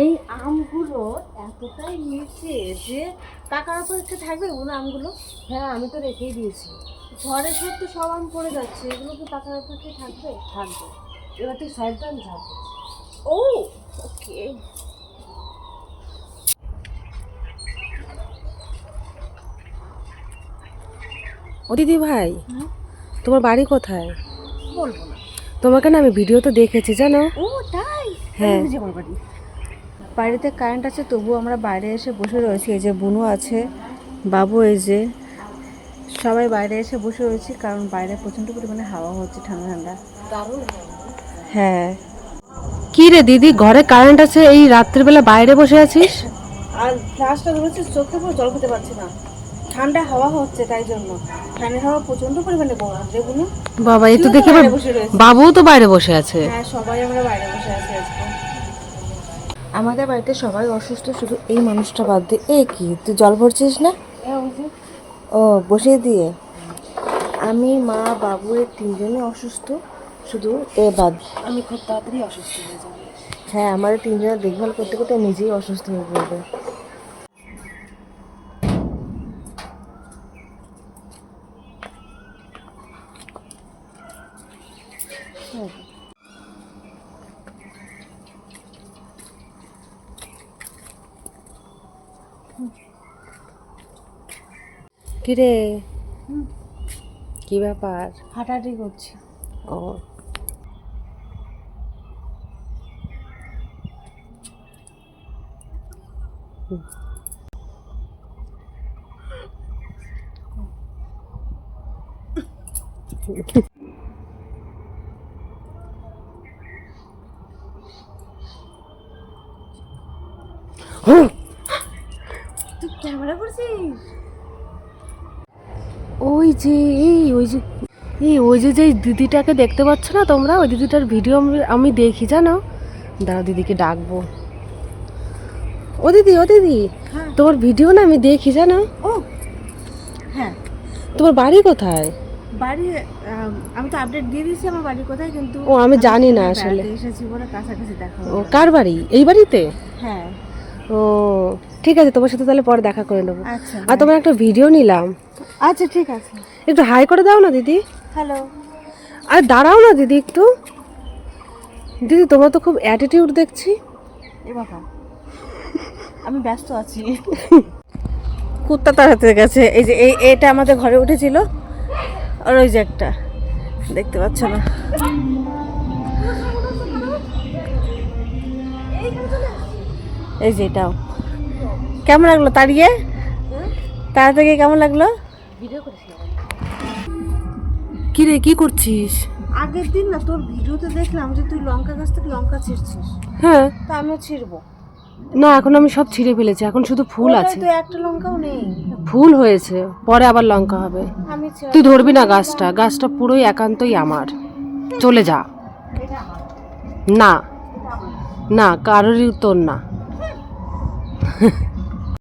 এই আমগুলো এতটাই নিচে যে টাকার উপর একটু থাকবে মনে আমগুলো। হ্যাঁ আমি তো রেখেই দিয়েছি। ঝড়ের সব তো সব আম পড়ে যাচ্ছে, এগুলো কি টাকার উপর কি থাকবে? থাকবে। এবার তুই সাইড দাম ঝাড় দিচ্ছি। ও ওকে। ও দিদি ভাই, তোমার বাড়ি কোথায়? বলবো না। তোমাকে না আমি ভিডিওতে দেখেছি জানো। ও তাই? হ্যাঁ। এই যে আমার বাড়ি। বাড়িতে কারেন্ট আছে তবুও আমরা বাইরে এসে বসে রয়েছি। এই যে বুনু আছে, বাবু, এই যে সবাই বাইরে এসে বসে রয়েছি, কারণ বাইরে প্রচণ্ড পরিমাণে হাওয়া হচ্ছে, ঠান্ডা ঠান্ডা। দারুণ। হ্যাঁ। কি রে দিদি, ঘরে কারেন্ট আছে, এই রাত্রিবেলা বাইরে বসে আছিস? আর ফ্লাশটা ধরেছে, চোখে পুরো জল খেতে পারছি না, ঠান্ডা হাওয়া হচ্ছে তাই জন্য। ঠান্ডা হাওয়া প্রচণ্ড পরিমাণে গরম রে বুনু। বাবা এই তো তুইও দেখি বাইরে বসে রয়েছিস। বাবুও তো বাইরে বসে আছে। হ্যাঁ সবাই আমরা বাইরে বসে আছি আজকে। আমাদের বাড়িতে সবাই অসুস্থ, শুধু এই মানুষটা বাদ দিয়ে। এ কি তুই জল ভরছিস না? ও বসিয়ে দিয়ে। আমি, মা, বাবু এই তিনজনই অসুস্থ, শুধু এ বাদ। আমি খুব তাড়াতাড়ি অসুস্থ হয়ে যাবো। হ্যাঁ আমার তিনজনের দেখভাল করতে করতে নিজেই অসুস্থ হয়ে পড়বে। কিরে, কি ব্যাপার? হাঁটাহাঁটি করছি। ও তুই ক্যামেরা করছিস? ওই যে যে দিদিটাকে দেখতে পাচ্ছ না তোমরা, ওই দিদিটার ভিডিও আমি দেখি জানো। দাঁড়াও দিদিকে ডাকবো। ও দিদি, ও দিদি, হ্যাঁ। তোমার ভিডিও না আমি দেখি জানো। ও হ্যাঁ। তোমার বাড়ি কোথায়? বাড়ি আমি তো আপডেট দিয়ে দিয়েছি আমার বাড়ি কোথায়, কিন্তু ও আমি জানি না আসলে। এসেছি বলে কাছাকাছি দেখা ও কার বাড়ি? এই বাড়িতে? হ্যাঁ। ও ঠিক আছে, তোমার সাথে তাহলে পরে দেখা করে নেবো। আচ্ছা। আর তোমার একটা ভিডিও নিলাম। আচ্ছা ঠিক আছে। একটু হাই করে দাও না দিদি। হ্যালো। আর দাঁড়াও না দিদি একটু। দিদি তোমার তো খুব অ্যাটিটিউড দেখছি। এ বাবা আমি ব্যস্ত আছি। কুত্তা তাড়াতে গেছে। এই যে এটা আমাদের ঘরে উঠেছিল, আর ওই যে একটা দেখতে পাচ্ছ না। এই যে এটাও। কেমন লাগলো তাড়িয়ে? তাড়া থেকে কেমন লাগলো? কি রে, কি করছিস? আগের দিন না তোর ভিডিওতে দেখলাম যে তুই লঙ্কা গাছ থেকে লঙ্কা ছিঁড়ছিস। হ্যাঁ। তা আমিও ছিঁড়বো। না এখন আমি সব ছিঁড়ে ফেলেছি, এখন শুধু ফুল আছে। তো একটা লঙ্কাও নেই। ফুল হয়েছে, পরে আবার লঙ্কা হবে। আমি তুই ধরবি না গাছটা, গাছটা পুরোই একান্তই আমার। চলে যা। না না, কারোরই তোর না।